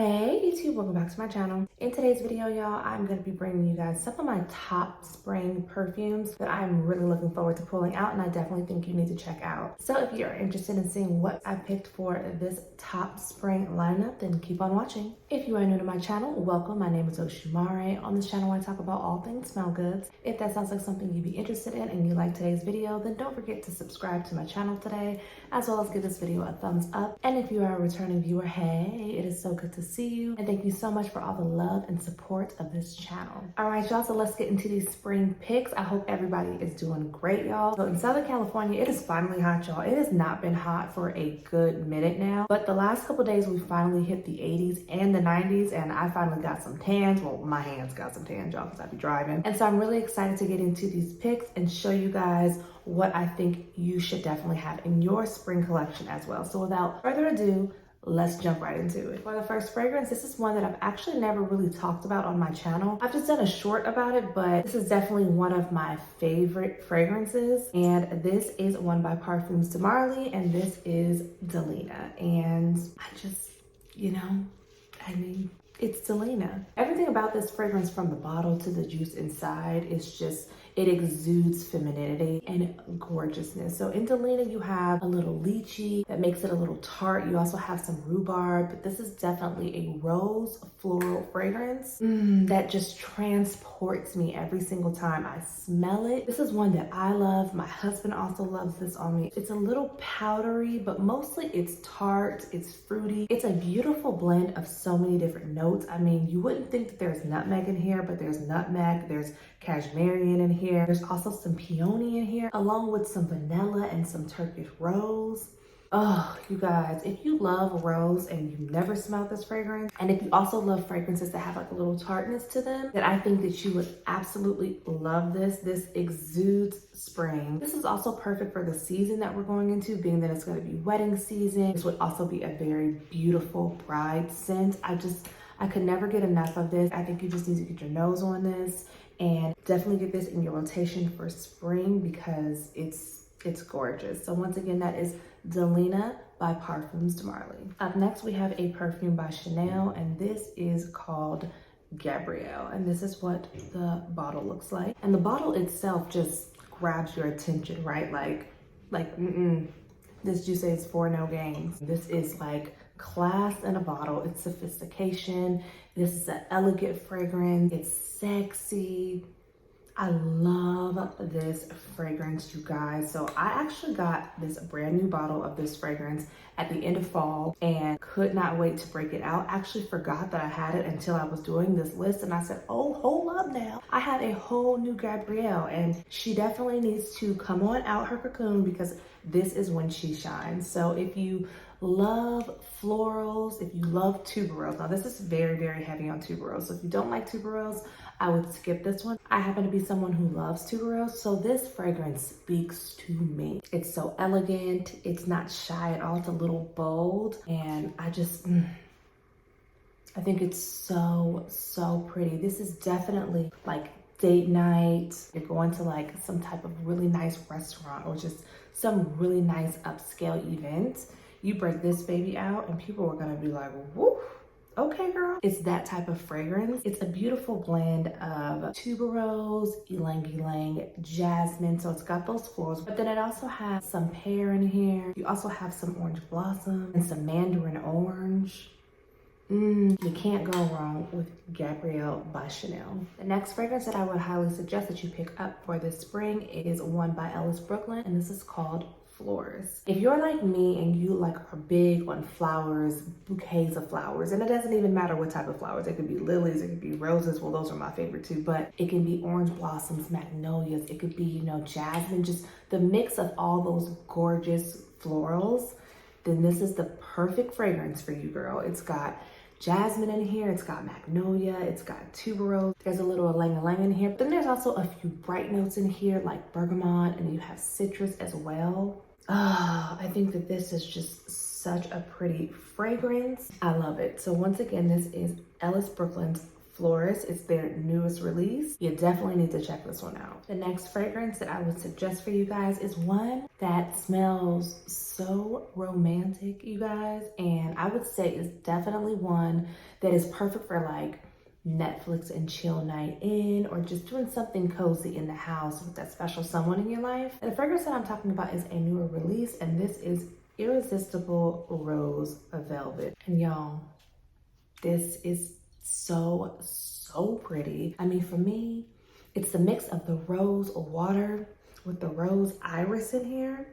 Hey YouTube, welcome back to my channel. In today's video, y'all, I'm going to be bringing you guys some of my top spring perfumes that I'm really looking forward to pulling out, and I definitely think you need to check out. So if you're interested in seeing what I picked for this top spring lineup, then keep on watching. If you are new to my channel, welcome. My name is Oshimare. On this channel, I talk about all things smell goods. If that sounds like something you'd be interested in and you like today's video, then don't forget to subscribe to my channel today, as well as give this video a thumbs up. And if you are a returning viewer, hey, it is so good to see you, and thank you so much for all the love and support of this channel. All right, y'all, so let's get into these spring picks. I hope everybody is doing great, y'all. So in Southern California, it is finally hot, y'all. It has not been hot for a good minute now, but the last couple days we finally hit the 80s and the 90s, and I finally got some tans. Well, my hands got some tans, y'all, because I be driving. And so I'm really excited to get into these picks and show you guys what I think you should definitely have in your spring collection as well. So without further ado, let's jump right into it. For the first fragrance, this is one that I've actually never really talked about on my channel. I've just done a short about it, but this is definitely one of my favorite fragrances. And this is one by Parfums de Marly, and this is Delina. And I just, it's Delina. Everything about this fragrance, from the bottle to the juice inside, is just, it exudes femininity and gorgeousness. So in Delina, you have a little lychee that makes it a little tart. You also have some rhubarb, but this is definitely a rose floral fragrance that just transports me every single time I smell it. This is one that I love. My husband also loves this on me. It's a little powdery, but mostly it's tart, it's fruity. It's a beautiful blend of so many different notes. I mean, you wouldn't think that there's nutmeg in here, but there's nutmeg, there's cashmere in here. There's also some peony in here, along with some vanilla and some Turkish rose. Oh, you guys, if you love rose and you've never smelled this fragrance, and if you also love fragrances that have like a little tartness to them, then I think that you would absolutely love this. This exudes spring. This is also perfect for the season that we're going into, being that it's going to be wedding season. This would also be a very beautiful bride scent. I could never get enough of this. I think you just need to get your nose on this and definitely get this in your rotation for spring because it's gorgeous. So once again, that is Delina by Parfums de Marly. Up next, we have a perfume by Chanel, and this is called Gabrielle. And this is what the bottle looks like. And the bottle itself just grabs your attention, right? This juice is for no games. This is like class in a bottle. It's sophistication. This is an elegant fragrance. It's sexy. I love this fragrance, you guys. So I actually got this brand new bottle of this fragrance at the end of fall and could not wait to break it out. Actually forgot that I had it until I was doing this list, and I said, oh, hold up now. I have a whole new Gabrielle, and she definitely needs to come on out her cocoon because this is when she shines. So if you love florals, if you love tuberose, now this is very, very heavy on tuberose. So if you don't like tuberose, I would skip this one. I happen to be someone who loves tuberose, so this fragrance speaks to me. It's so elegant. It's not shy at all. It's a little bold, and I think it's so, so pretty. This is definitely like date night. You're going to like some type of really nice restaurant or just some really nice upscale event. You break this baby out and people are gonna be like, whoop. Okay, girl. It's that type of fragrance. It's a beautiful blend of tuberose, ylang ylang, jasmine. So it's got those florals, but then it also has some pear in here. You also have some orange blossom and some mandarin orange. You can't go wrong with Gabrielle by Chanel. The next fragrance that I would highly suggest that you pick up for this spring is one by Ellis, Brooklyn, and this is called Florist. If you're like me and you are big on flowers, bouquets of flowers, and it doesn't even matter what type of flowers, it could be lilies, it could be roses, well those are my favorite too, but it can be orange blossoms, magnolias, it could be, jasmine, just the mix of all those gorgeous florals, then this is the perfect fragrance for you, girl. It's got jasmine in here, it's got magnolia, it's got tuberose, there's a little ylang-ylang in here, but then there's also a few bright notes in here like bergamot, and you have citrus as well. I think that this is just such a pretty fragrance. I love it. So once again, this is Ellis Brooklyn's Florist. It's their newest release. You definitely need to check this one out. The next fragrance that I would suggest for you guys is one that smells so romantic, you guys. And I would say is definitely one that is perfect for like Netflix and chill night in, or just doing something cozy in the house with that special someone in your life. And the fragrance that I'm talking about is a newer release, and this is Irresistible Rose Velvet. And y'all, this is so pretty. I mean, for me, it's a mix of the rose water with the rose iris in here.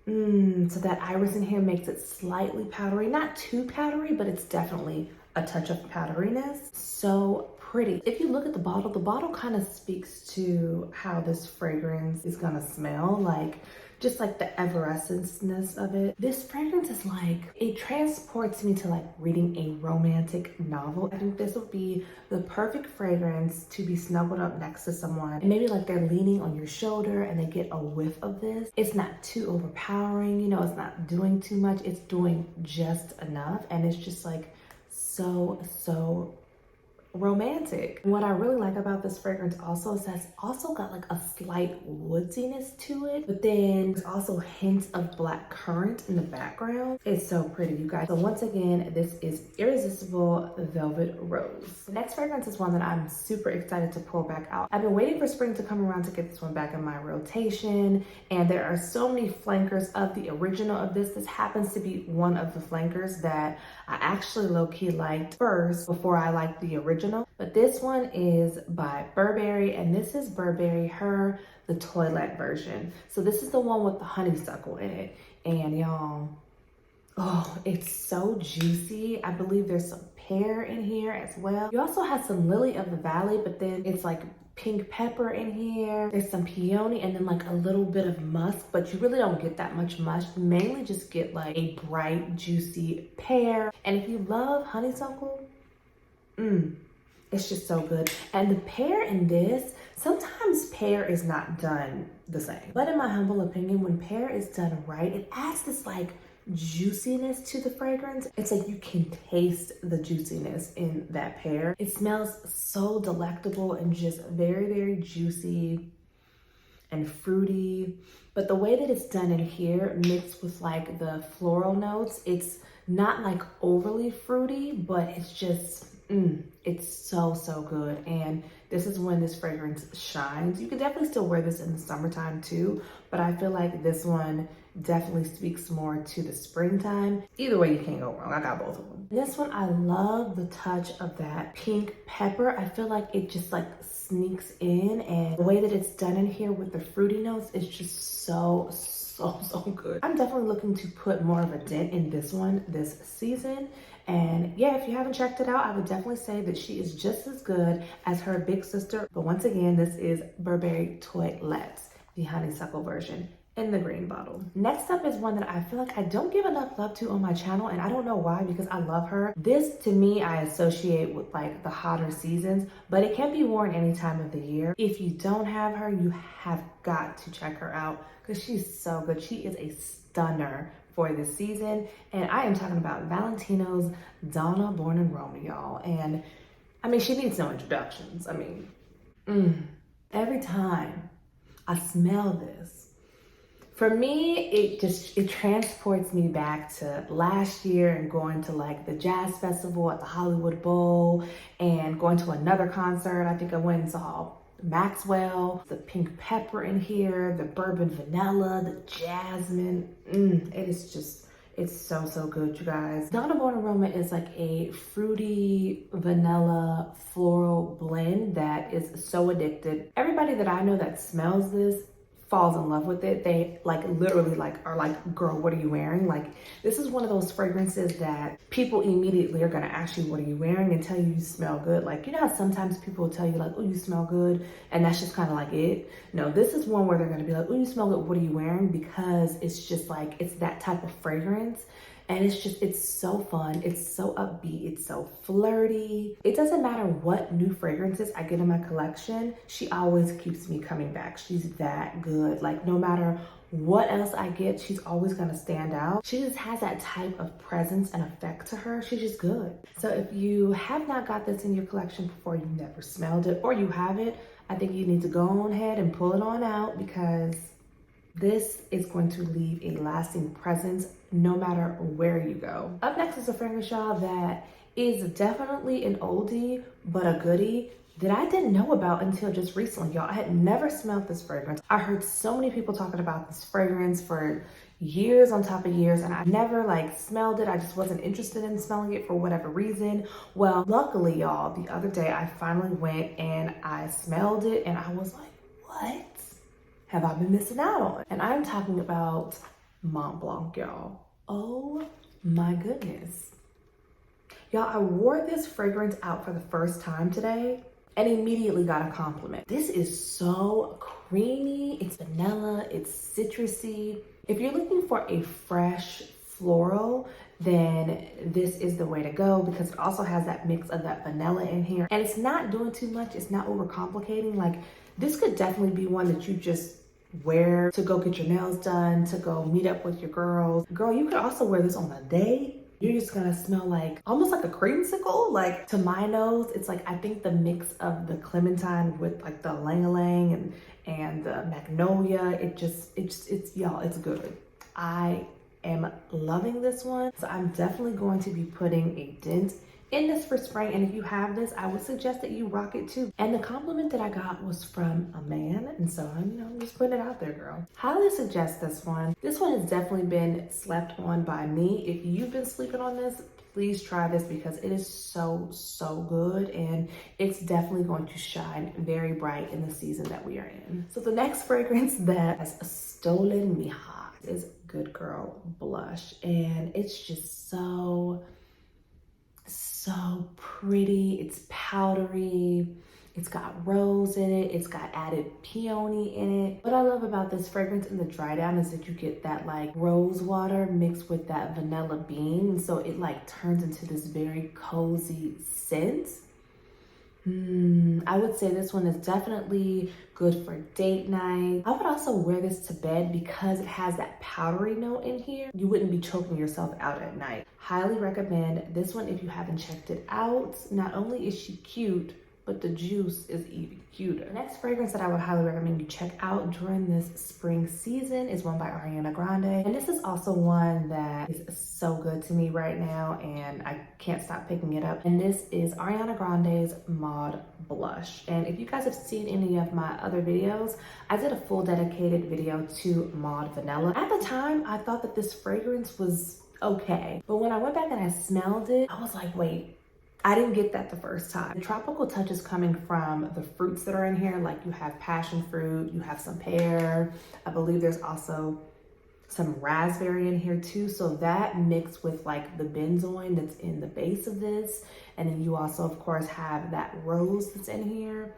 So that iris in here makes it slightly powdery, not too powdery, but it's definitely a touch of powderiness. So pretty. If you look at the bottle kind of speaks to how this fragrance is gonna smell, like just like the evanescence of it. This fragrance is like, it transports me to like reading a romantic novel. I think this would be the perfect fragrance to be snuggled up next to someone, and maybe like they're leaning on your shoulder and they get a whiff of this. It's not too overpowering, you know, it's not doing too much, it's doing just enough, and it's just like so romantic. And what I really like about this fragrance also is that it's also got like a slight woodiness to it, but then there's also hints of black currant in the background. It's so pretty, you guys. So once again, this is Irresistible Velvet Rose. The next fragrance is one that I'm super excited to pull back out. I've been waiting for spring to come around to get this one back in my rotation, and there are so many flankers of the original of this. This happens to be one of the flankers that I actually low-key liked first before I liked the original. But this one is by Burberry, and this is Burberry Her, the toilette version. So this is the one with the honeysuckle in it. And y'all, oh, it's so juicy. I believe there's some pear in here as well. You also have some lily of the valley, but then it's like pink pepper in here. There's some peony and then like a little bit of musk, but you really don't get that much musk. You mainly just get like a bright, juicy pear. And if you love honeysuckle, it's just so good. And the pear in this, sometimes pear is not done the same. But in my humble opinion, when pear is done right, it adds this like juiciness to the fragrance. It's like you can taste the juiciness in that pear. It smells so delectable and just very juicy and fruity. But the way that it's done in here, mixed with like the floral notes, it's not like overly fruity, but it's just it's so good. And this is when this fragrance shines. You can definitely still wear this in the summertime too, but I feel like this one definitely speaks more to the springtime. Either way, you can't go wrong. I got both of them. This one, I love the touch of that pink pepper. I feel like it just like sneaks in, and the way that it's done in here with the fruity notes is just so good. I'm definitely looking to put more of a dent in this one this season. And yeah, if you haven't checked it out, I would definitely say that she is just as good as her big sister. But once again, this is Burberry Toilette, the honeysuckle version in the green bottle. Next up is one that I feel like I don't give enough love to on my channel, and I don't know why, because I love her. This to me, I associate with like the hotter seasons, but it can be worn any time of the year. If you don't have her, you have got to check her out because she's so good. She is a stunner for this season, and I am talking about Valentino's Donna Born in Rome, y'all. And I mean, she needs no introductions. I mean, every time I smell this, for me, it transports me back to last year and going to like the jazz festival at the Hollywood Bowl and going to another concert. I think I went and saw Maxwell, the pink pepper in here, the bourbon vanilla, the jasmine. It is just, it's so good, you guys. Donna Born in Rome is like a fruity vanilla floral blend that is so addictive. Everybody that I know that smells this falls in love with it. They like literally like are like, girl, what are you wearing? Like, this is one of those fragrances that people immediately are gonna ask you, what are you wearing, and tell you you smell good. Like, you know how sometimes people will tell you like, oh, you smell good, and that's just kind of like it. No, this is one where they're gonna be like, oh, you smell good, what are you wearing? Because it's just like, it's that type of fragrance. And it's just, it's so fun. It's so upbeat. It's so flirty. It doesn't matter what new fragrances I get in my collection. She always keeps me coming back. She's that good. Like, no matter what else I get, she's always gonna stand out. She just has that type of presence and effect to her. She's just good. So if you have not got this in your collection before, you've never smelled it, or you have it, I think you need to go on ahead and pull it on out, because this is going to leave a lasting presence no matter where you go. Up next is a fragrance, y'all, that is definitely an oldie, but a goodie that I didn't know about until just recently, y'all. I had never smelled this fragrance. I heard so many people talking about this fragrance for years on top of years, and I never like smelled it. I just wasn't interested in smelling it for whatever reason. Well, luckily, y'all, the other day I finally went and I smelled it, and I was like, what have I been missing out on? And I'm talking about Mont Blanc, y'all. Oh my goodness. Y'all, I wore this fragrance out for the first time today and immediately got a compliment. This is so creamy, it's vanilla, it's citrusy. If you're looking for a fresh floral, then this is the way to go, because it also has that mix of that vanilla in here. And it's not doing too much, it's not overcomplicating. Like, this could definitely be one that you just wear to go get your nails done, to go meet up with your girls. Girl, you could also wear this on a date. You're just gonna smell like, almost like a creamsicle. Like, to my nose, it's like, I think the mix of the clementine with like the ylang-ylang and the magnolia, y'all, it's good. I am loving this one. So I'm definitely going to be putting a dent in this for spring. And if you have this, I would suggest that you rock it too. And the compliment that I got was from a man. And so I'm just putting it out there, girl. Highly suggest this one. This one has definitely been slept on by me. If you've been sleeping on this, please try this, because it is so, so good. And it's definitely going to shine very bright in the season that we are in. So the next fragrance that has stolen me hot is Good Girl Blush. And it's just so pretty. It's powdery, it's got rose in it, it's got added peony in it. What I love about this fragrance in the dry down is that you get that like rose water mixed with that vanilla bean, and so it like turns into this very cozy scent. I would say this one is definitely good for date night. I would also wear this to bed because it has that powdery note in here. You wouldn't be choking yourself out at night. Highly recommend this one if you haven't checked it out. Not only is she cute, but the juice is even cuter. The next fragrance that I would highly recommend you check out during this spring season is one by Ariana Grande. And this is also one that is so good to me right now, and I can't stop picking it up. And this is Ariana Grande's Mauve Blush. And if you guys have seen any of my other videos, I did a full dedicated video to Mauve Vanilla. At the time, I thought that this fragrance was okay. But when I went back and I smelled it, I was like, wait, I didn't get that the first time. The tropical touch is coming from the fruits that are in here. Like, you have passion fruit, you have some pear. I believe there's also some raspberry in here too. So that mixed with like the benzoin that's in the base of this. And then you also, of course, have that rose that's in here.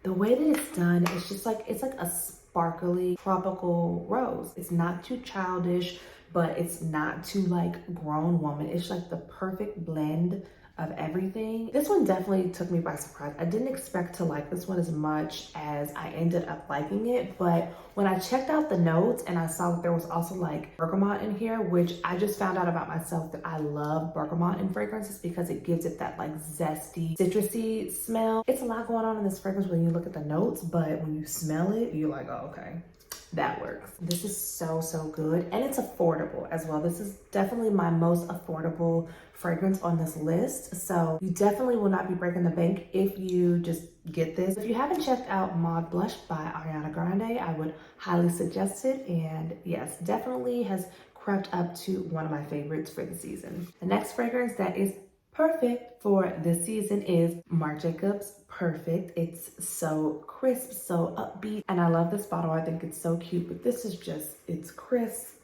The way that it's done, it's just like, it's like a sparkly tropical rose. It's not too childish, but it's not too like grown woman. It's like the perfect blend of everything. This one definitely took me by surprise. I didn't expect to like this one as much as I ended up liking it, but when I checked out the notes and I saw that there was also like bergamot in here, which I just found out about myself that I love bergamot in fragrances because it gives it that like zesty, citrusy smell. It's a lot going on in this fragrance when you look at the notes, but when you smell it, you're like, oh, okay, that works. This is so, so good. And it's affordable as well. This is definitely my most affordable fragrance on this list. So you definitely will not be breaking the bank if you just get this. If you haven't checked out Mauve Blush by Ariana Grande, I would highly suggest it. And yes, definitely has crept up to one of my favorites for the season. The next fragrance that is perfect for this season is Marc Jacobs Perfect. It's so crisp, so upbeat, and I love this bottle. I think it's so cute, but this is just, it's crisp,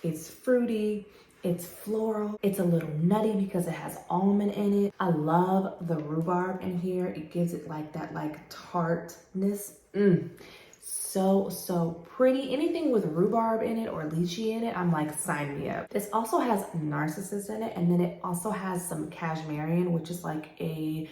it's fruity, it's floral, it's a little nutty because it has almond in it. I love the rhubarb in here. It gives it like that like tartness. So pretty. Anything with rhubarb in it or lychee in it, I'm like, sign me up. This also has narcissus in it, and then it also has some cashmere, which is like a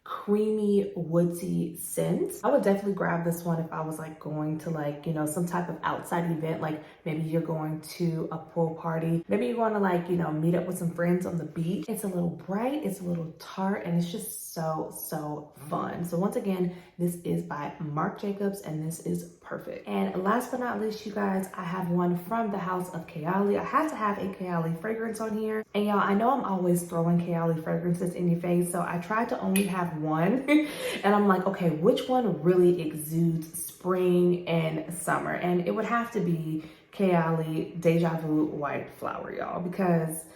creamy, woodsy scent. I would definitely grab this one if I was like going to like, you know, some type of outside event, like maybe you're going to a pool party, maybe you're going to like, you know, meet up with some friends on the beach. It's a little bright, it's a little tart, and it's just so fun. So once again, this is by Marc Jacobs, and this is perfect. And last but not least, you guys, I have one from the house of Kayali. I had to have a Kayali fragrance on here. And y'all, I know I'm always throwing Kayali fragrances in your face, so I tried to only have one. And I'm like, okay, which one really exudes spring and summer? And it would have to be Kayali Deja Vu White Flower, y'all, because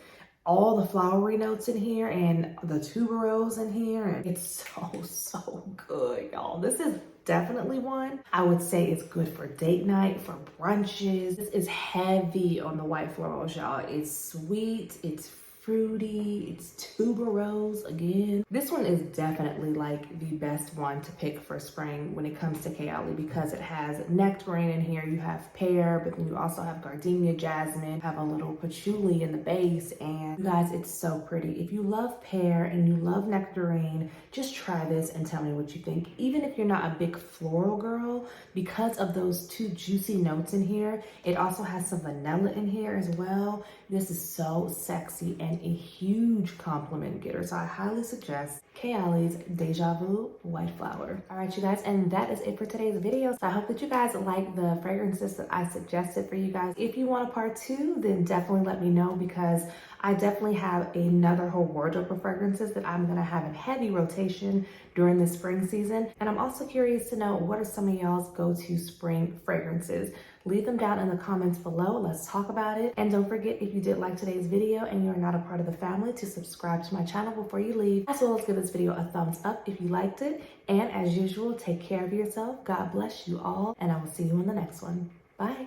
all the flowery notes in here and the tuberose in here, and it's so good, y'all. This is definitely one I would say is good for date night, for brunches. This is heavy on the white florals, y'all. It's sweet, it's fruity, it's tuberose again. This one is definitely like the best one to pick for spring when it comes to Kayali, because it has nectarine in here, you have pear, but then you also have gardenia, jasmine, have a little patchouli in the base, and you guys, it's so pretty. If you love pear and you love nectarine, just try this and tell me what you think. Even if you're not a big floral girl, because of those two juicy notes in here, it also has some vanilla in here as well. This is so sexy and a huge compliment getter. So I highly suggest Kayali's Deja Vu White Flower. All right, you guys, and that is it for today's video. So I hope that you guys like the fragrances that I suggested for you guys. If you want a part 2, then definitely let me know, because I definitely have another whole wardrobe of fragrances that I'm gonna have in heavy rotation during the spring season. And I'm also curious to know, what are some of y'all's go-to spring fragrances? Leave them down in the comments below. Let's talk about it. And don't forget, if you did like today's video and you're not a part of the family, to subscribe to my channel before you leave, as well as give this video a thumbs up if you liked it. And as usual, take care of yourself. God bless you all, and I will see you in the next one. Bye.